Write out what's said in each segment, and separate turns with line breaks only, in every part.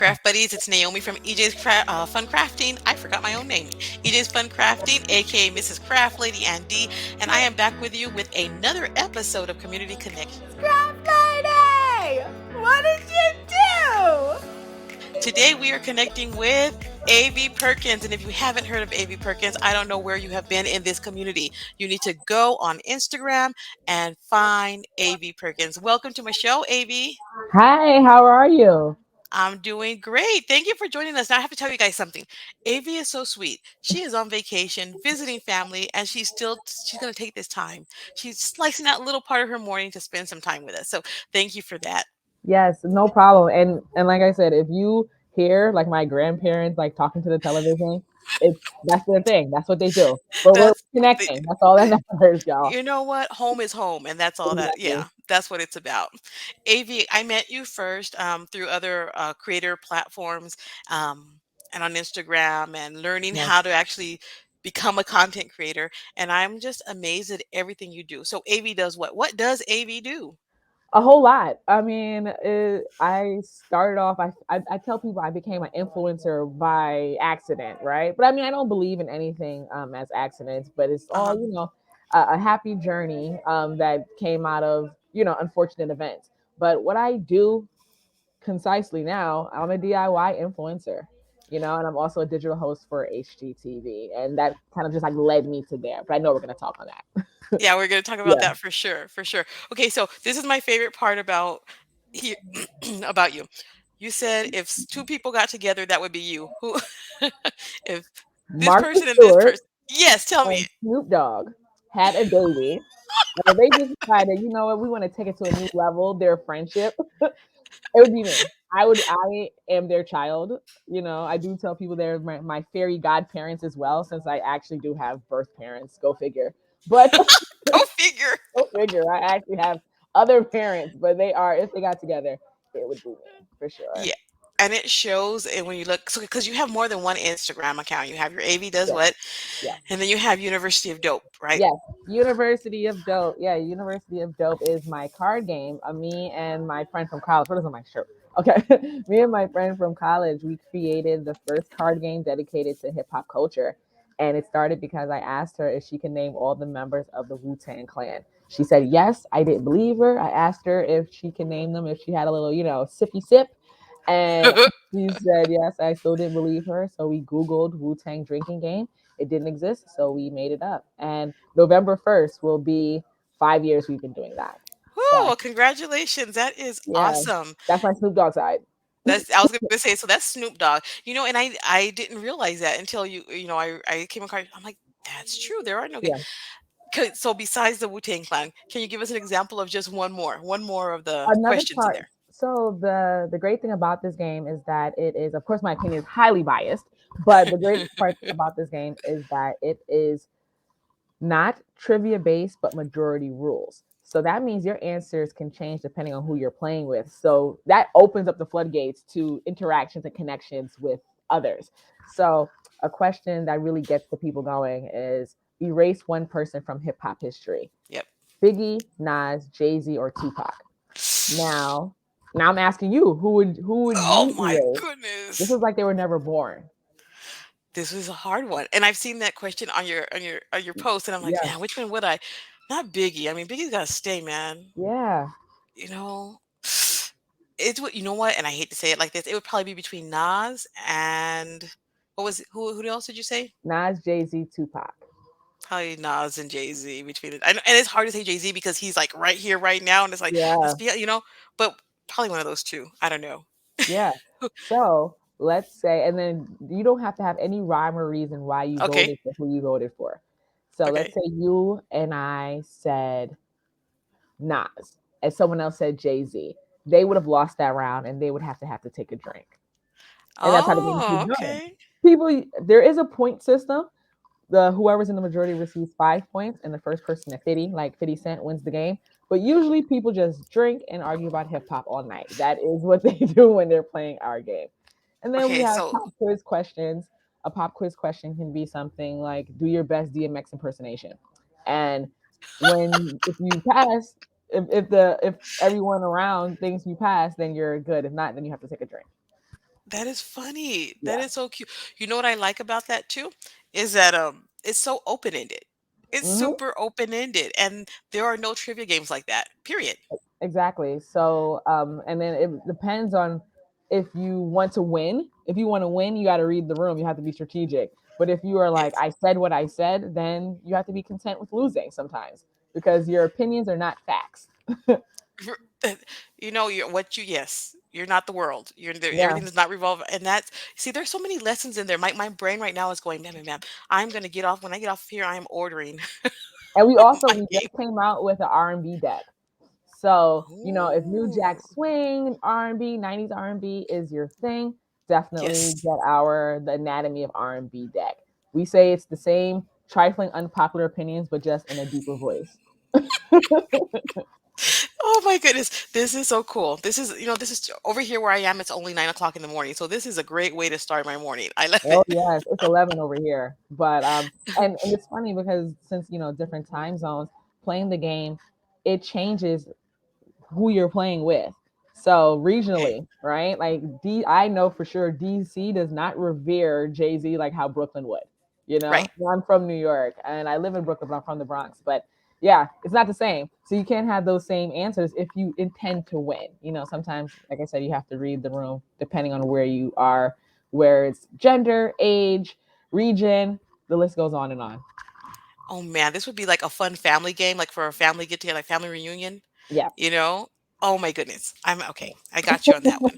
Craft Buddies, it's Naomi from Fun Crafting. I forgot my own name. EJ's Fun Crafting, aka Mrs. Craft Lady and D, and I am back with you with another episode of Community Connections.
Craft Lady! What did you do?
Today we are connecting with A.V. Perkins, and if you haven't heard of A.V. Perkins, I don't know where you have been in this community. You need to go on Instagram and find A.V. Perkins. Welcome to my show, A.V.
Hi, how are you?
I'm doing great. Thank you for joining us. Now, I have to tell you guys something. Avi is so sweet. She is on vacation, visiting family, and she's going to take this time. She's slicing out a little part of her morning to spend some time with us. So, thank you for that.
Yes, no problem. And like I said, if you hear like my grandparents like talking to the television, that's their thing. That's what they do. But we're
That's
connecting. That's all that matters, y'all.
you know what? Home is home, and that's all that.
Exactly.
Yeah, that's what it's about. Avi, I met you first through other creator platforms and on Instagram, and learning
Yes.
how to actually become a content creator. And I'm just amazed at everything you do. So Avi does what? What does Avi do?
A whole lot. I mean, I started off. I tell people I became an influencer by accident, right? But I mean, I don't believe in anything as accidents, but it's
Uh
all
huh.
a happy journey that came out of unfortunate events. But what I do concisely now, I'm a DIY influencer, and I'm also a digital host for HGTV, and that kind of just like led me to there. But I know we're gonna talk on that.
Yeah, we're going to talk about
Yeah.
that for sure, for sure. Okay, so this is my favorite part about here about you. You said if two people got together, that would be you. Who, if this
Martha
person and this
Stewart
person? Yes, tell me.
and Snoop Dogg had a baby, and they just decided, you know what, we want to take it to a new level, their friendship. It would be me. I am their child. I do tell people they're my fairy godparents as well, since I actually do have birth parents. Go figure. But
Go figure.
go figure. I actually have other parents, but they are, if they got together, it would be me for sure.
Yeah. And it shows, and when you look, so because you have more than one Instagram account, you have your AV does
Yeah.
what,
Yeah.
and then you have University of Dope, right?
Yes, University of Dope. Yeah, University of Dope is my card game. Me and my friend from college. What is on my shirt? Okay, me and my friend from college, we created the first card game dedicated to hip hop culture, and it started because I asked her if she could name all the members of the Wu-Tang Clan. She said yes. I didn't believe her. I asked her if she can name them, if she had a little, sippy sip, and she said yes. I still didn't believe her, so we Googled Wu-Tang drinking game. It didn't exist, so we made it up. And November 1st will be 5 years we've been doing that.
Oh,
So
well, congratulations. That is
yeah,
awesome.
that's my Snoop Dogg side.
That's I was gonna say, so that's Snoop Dogg. And I didn't realize that until I came across. I'm like, that's true. There are no
Yeah.
So besides the Wu-Tang Clan, can you give us an example of just one more of the
Another
questions in
part.
there?
So the great thing about this game is that it is, of course, my opinion is highly biased, but the great part about this game is that it is not trivia based, but majority rules. So that means your answers can change depending on who you're playing with. So that opens up the floodgates to interactions and connections with others. So a question that really gets the people going is erase one person from hip hop history.
Yep.
Biggie, Nas, Jay-Z, or Tupac. Now, now I'm asking you, who would
Oh
you
my
erase? This
goodness.
is like they were never born.
This was a hard one. And I've seen that question on your post, and I'm like,
Yeah.
man, which one would I? Not Biggie. I mean, Biggie's gotta stay, man.
Yeah.
You know? It's what you know what, and I hate to say it like this, it would probably be between Nas and who else did you say?
Nas, Jay-Z, Tupac.
Probably Nas and Jay-Z between it. And it's hard to say Jay-Z because he's like right here, right now, and it's like, let's
Yeah.
be, but probably one of those two. I don't know.
Yeah. So let's say, and then you don't have to have any rhyme or reason why you
Okay.
voted for who you voted for. So let's
Okay.
say you and I said Nas, and someone else said Jay Z. They would have lost that round, and they would have to take a drink, and that's how the game
Oh,
keeps going.
okay.
People, there is a point system. The whoever's in the majority receives 5 points, and the first person at 50, like 50 Cent, wins the game. But usually people just drink and argue about hip hop all night. That is what they do when they're playing our game. And then we
Okay,
have
so
pop quiz questions. A pop quiz question can be something like, do your best DMX impersonation. And if you pass, if everyone around thinks you pass, then you're good. If not, then you have to take a drink.
That is funny. That
Yeah.
is so cute. You know what I like about that too? Is that it's so open-ended. It's
Hmm.
super open-ended and there are no trivia games like that. Period.
Exactly. So, and then it depends on if you want to win. If you want to win, you got to read the room. You have to be strategic. But if you are like,
Yes.
I said what I said, then you have to be content with losing sometimes because your opinions are not facts.
R- uh, You know, you're what you yes, you're not the world. You're there,
Yeah.
everything does not revolve and that's see there's so many lessons in there. My brain right now is going, man, man, man. I'm gonna get off when I get off here, I am ordering
And
my
we
game.
just came out with an R&B deck. So, if New
Oh,
Jack Swing, R&B, 90s R&B is your thing, definitely
yes.
get our The Anatomy of R&B deck. We say it's the same trifling unpopular opinions but just in a deeper voice.
Oh my goodness. This is so cool. This is, this is over here where I am. It's only 9 o'clock in the morning. So this is a great way to start my morning. I love
Oh
it.
yes, it's 11 over here. But and it's funny because since different time zones, playing the game, it changes who you're playing with. So
Okay.
regionally, right? Like I know for sure DC does not revere Jay-Z like how Brooklyn would.
Right.
I'm from New York and I live in Brooklyn, but I'm from the Bronx. But yeah, it's not the same. So you can't have those same answers if you intend to win. Sometimes, like I said, you have to read the room depending on where you are, where it's gender, age, region, the list goes on and on.
Oh man, this would be like a fun family game, like for a family get together, like family reunion,
Yeah.
you know? Oh my goodness. I'm okay. I got you on that one.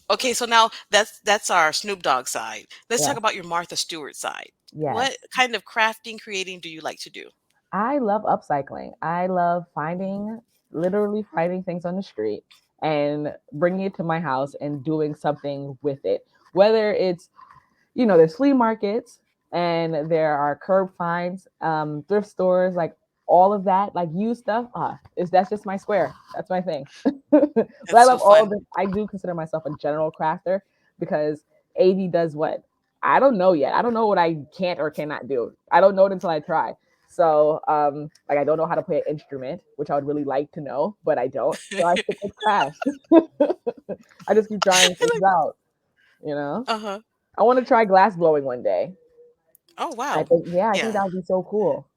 Okay, so now that's our Snoop Dogg side. Let's
Yeah.
talk about your Martha Stewart side. What
Yes.
kind of crafting, creating do you like to do?
I love upcycling. I love literally finding things on the street and bringing it to my house and doing something with it. Whether it's, there's flea markets and there are curb finds, thrift stores, like all of that, like used stuff. That's just my square. That's my thing. But I
That's so
love all of
fun.
it. I do consider myself a general crafter because AV does what? I don't know yet. I don't know what I can't or cannot do. I don't know it until I try. So, like I don't know how to play an instrument, which I would really like to know, but I don't. So I stick with crafts. I just keep trying
I
things
like
out. You know,
uh-huh.
I want to try glass blowing one day.
Oh
I
wow.
think, yeah, I think
Yeah.
that would be so cool.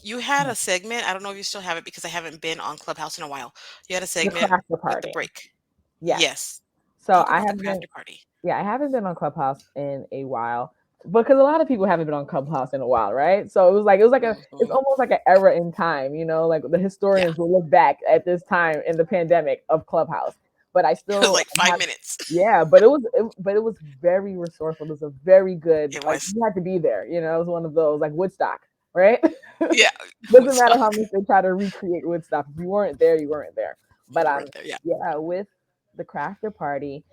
You had a segment, I don't know if you still have it because I haven't been on Clubhouse in a while. You had a
The
segment
crafter
with the
party.
break.
Yes.
Yes.
So
Talk
I
about the
have been,
crafter party.
yeah, I haven't been on Clubhouse in a while because a lot of people haven't been on Clubhouse in a while, right? So it's
Mhm.
almost like an era in time, like the
Yeah.
historians will look back at this time in the pandemic of Clubhouse. But I
It was
still
like 5
have,
minutes.
yeah, but it was very resourceful. It was a very good,
It
like
was.
you had to be there. It was one of those like Woodstock, right?
Yeah.
Doesn't matter how
Woodstock.
much they try to recreate Woodstock. If you weren't there, you weren't there. But
You weren't there. Yeah.
yeah, with the crafter party,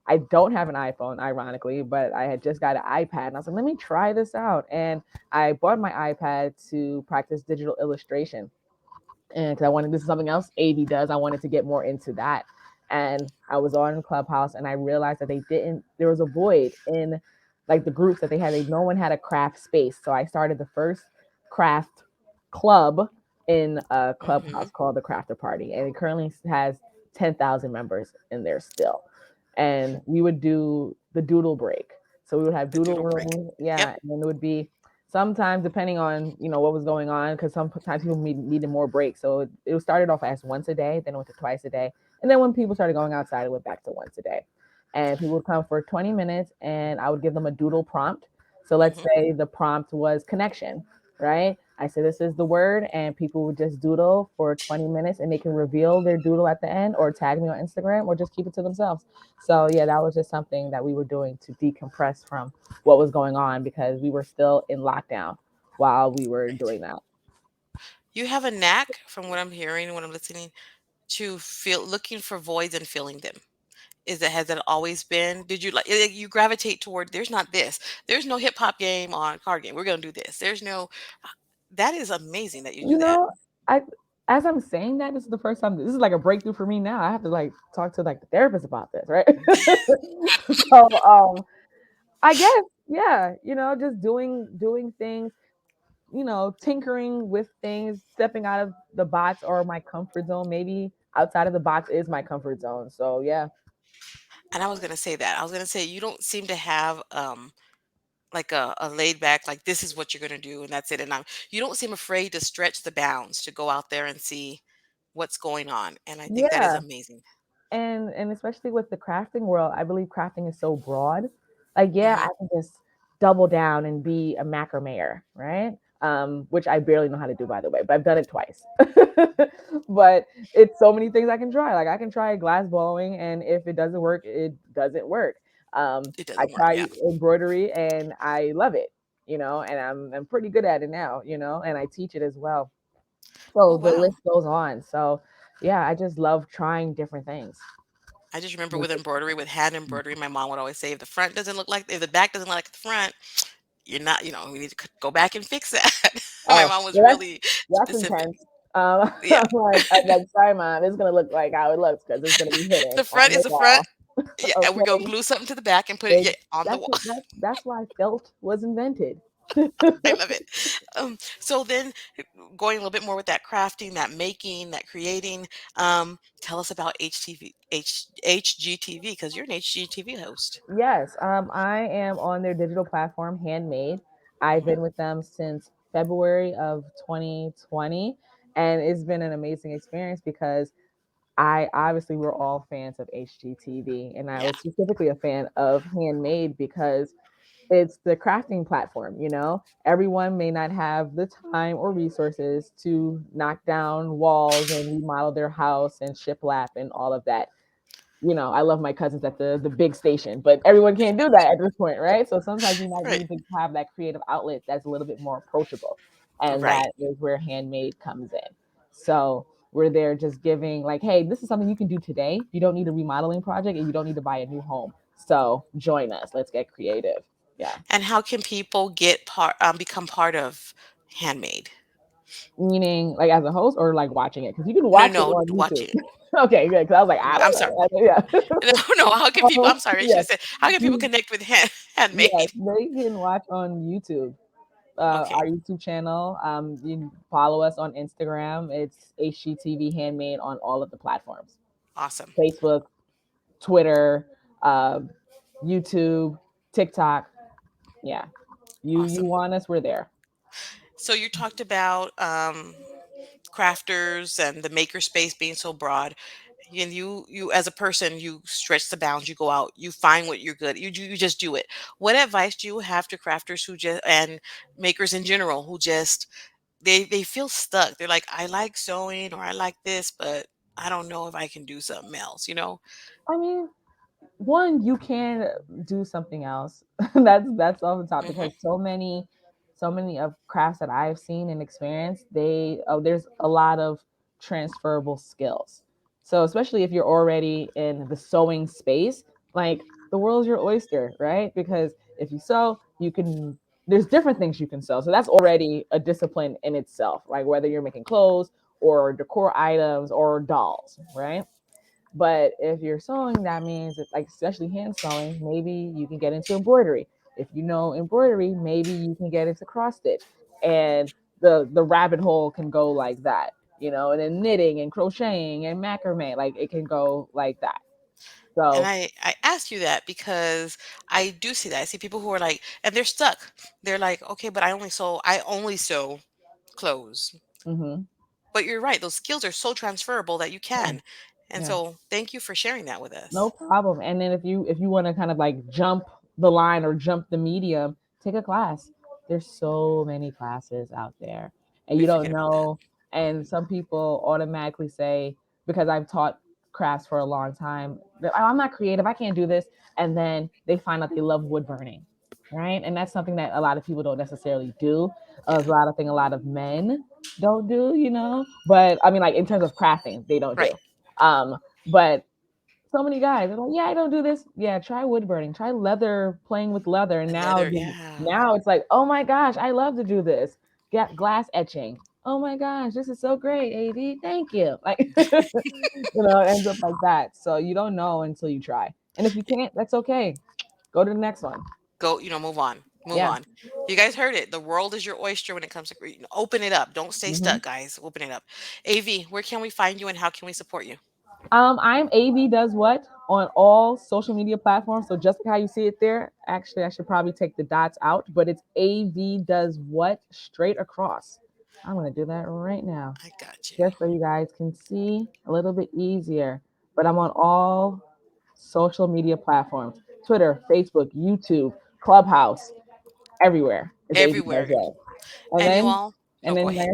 I don't have an iPhone, ironically, but I had just got an iPad, and I was like, let me try this out. And I bought my iPad to practice digital illustration, and because I wanted this is something else AV does, I wanted to get more into that. And I was on Clubhouse, and I realized that they didn't. There was a void in like the groups that they had. No one had a craft space, so I started the first craft club in a
Mhm.
Clubhouse called the Crafter Party, and it currently has 10,000 members in there still. And we would do the doodle break. So we would have
The
doodle
doodle break.
room,
Yep.
yeah, and then it would be sometimes depending on what was going on because sometimes people needed more breaks, so it started off as once a day, then it went to twice a day, and then when people started going outside it went back to once a day. And people would come for 20 minutes and I would give them a doodle prompt. So let's
Mhm.
say the prompt was connection, right? I said this is the word, and people would just doodle for 20 minutes and they can reveal their doodle at the end or tag me on Instagram or just keep it to themselves. So yeah, that was just something that we were doing to decompress from what was going on because we were still in lockdown while we were
Right.
doing that.
You have a knack, from what I'm hearing and what I'm listening, to feel looking for voids and filling them. Has that always been? Did you you gravitate toward there's not this. There's no hip hop game on card game. We're gonna do this. There's no that is amazing that you do
You
that.
know, I as I'm saying that, this is the first time. This is like a breakthrough for me now. I have to like talk to like the therapist about this, right? So I guess yeah, just doing things, tinkering with things, stepping out of the box or my comfort zone. Maybe outside of the box is my comfort zone. So yeah.
And I was gonna say that. I was gonna say you don't seem to have like a laid back, like this is what you're gonna do and that's it. And you don't seem afraid to stretch the bounds to go out there and see what's going on. And I think that is
Yeah.
amazing.
And especially with the crafting world, I believe crafting is so broad. Like, yeah,
Hmm.
I can just double down and be a macramayer, right? Which I barely know how to do, by the way, but I've done it twice. But it's so many things I can try. Like, I can try glass blowing, and if it doesn't work, it doesn't work.
It
I
doesn't work.
try
Yeah.
embroidery, and I love it, and I'm pretty good at it now, and I teach it as well.
Oh
So the
wow.
list goes on. So yeah, I just love trying different things.
I just remember with embroidery, with hand embroidery, my mom would always say, if the back doesn't look like the front, you're not, we need to go back and fix that. My
Oh,
mom was
well,
really
that's
specific.
intense.
Yeah.
I'm like, sorry, mom, it's gonna look like how it looks because it's gonna be hidden
The
on
front is
the
the front.
wall.
Yeah. And we're going to
Okay,
glue something to the back and put it,
they,
yeah, on the wall.
that's why felt was invented.
I love it. So then going a little bit more with that crafting, that making, that creating, tell us about HGTV, because you're an HGTV host.
Yes, I am on their digital platform, Handmade. I've
Hmm.
been with them since February of 2020, and it's been an amazing experience because I obviously we're all fans of HGTV, and I
Yeah.
was specifically a fan of Handmade because it's the crafting platform. Everyone may not have the time or resources to knock down walls and remodel their house and shiplap and all of that. I love my cousins at the big station, but everyone can't do that at this point, right? So sometimes you might
Right.
need to have that creative outlet that's a little bit more approachable, and
Right.
that is where Handmade comes in. So we're there just giving like, hey, this is something you can do today. You don't need a remodeling project, and you don't need to buy a new home. So join us. Let's get creative. Yeah.
And how can people become part of Handmade?
Meaning like as a host or like watching it because you can
No,
watch it
no,
on YouTube.
watching it.
Okay, good. Because I was like, I
I'm sorry.
don't know. Yeah.
No, no. How can people? I'm sorry. I should
Yeah.
have said. How can people
You,
connect with
yes,
Handmade?
they can watch on YouTube.
Okay.
Our YouTube channel. You can follow us on Instagram. It's HGTV Handmade on all of the platforms:
Awesome.
Facebook, Twitter, uh, YouTube, TikTok. Yeah, you
Awesome.
want us? We're there.
So you talked about crafters and the maker space being so broad. And you as a person, you stretch the bounds. You go out. You find what you're good. You just do it. What advice do you have to crafters who just and makers in general who just they feel stuck? They're like, I like sewing or I like this, but I don't know if I can do something else.
I mean, one, you can do something else. That's off the top
Hmm.
because so many of crafts that I've seen and experienced, there's a lot of transferable skills. So especially if you're already in the sewing space, like the world's your oyster, right? Because if you sew, you can there's different things you can sew. So that's already a discipline in itself, like whether you're making clothes or decor items or dolls, right? But if you're sewing, that means that, like, especially hand sewing, maybe you can get into embroidery. If you know embroidery, maybe you can get into cross stitch, and the rabbit hole can go like that, and then knitting and crocheting and macrame, like it can go like that.
And
So,
I ask you that because I do see that. I see people who are like, and they're stuck. They're like, okay, but I only sew clothes.
hmm
But you're right; those skills are so transferable that you
yeah,
can. And
yeah.
so, thank you for sharing that with
No
us.
problem. And then if you want to kind of like jump the line or jump the medium, take a class. There's so many classes out there, and
We
you don't
forget about that.
know. And some people automatically say, because I've taught crafts for a long time, that, "Oh, I'm not creative. I can't do this." And then they find out they love wood burning, right? And that's something that a lot of people don't necessarily do. A
Yeah.
lot of thing a lot of men don't do. But I mean, like in terms of crafting, they don't
Right.
do. But so many guys are like, yeah, I don't do this. Yeah, try wood burning, try leather, playing with leather. And
And
now,
leather, yeah.
now it's like, oh my gosh, I love to do this. Get glass etching. Oh my gosh, this is so great, AV. Thank you. Like, it ends up like that. So you don't know until you try. And if you can't, that's okay. Go to the next one.
Go, move on. Move
Yeah.
on. You guys heard it. The world is your oyster when it comes to open it up. Don't stay
hmm
stuck, guys. Open it up. AV, where can we find you and how can we support you?
I'm AV does what? on all social media platforms. So just like how you see it there, actually, I should probably take the dots out, but it's AV does what straight across. I'm going to do that right now
I got you.
just so you guys can see a little bit easier. But I'm on all social media platforms: Twitter, Facebook, YouTube, Clubhouse, everywhere is AV does
Everywhere.
what. And
And you
then,
all,
and
no, go
then,
ahead.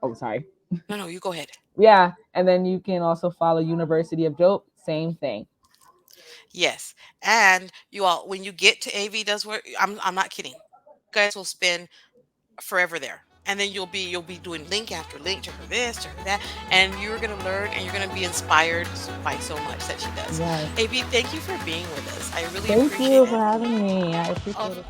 oh, sorry.
No, no, you go ahead.
Yeah. And then you can also follow University of Dope, same thing.
Yes. And you all, when you get to AV does work, I'm not kidding. You guys will spend forever there. And then you'll be doing link after link to her this, to her that, and you're gonna learn and you're gonna be inspired by so much that she does.
Yes.
AB, thank you for being with us. I really
Thank
appreciate
you
it.
for having me. I
Of
appreciate it.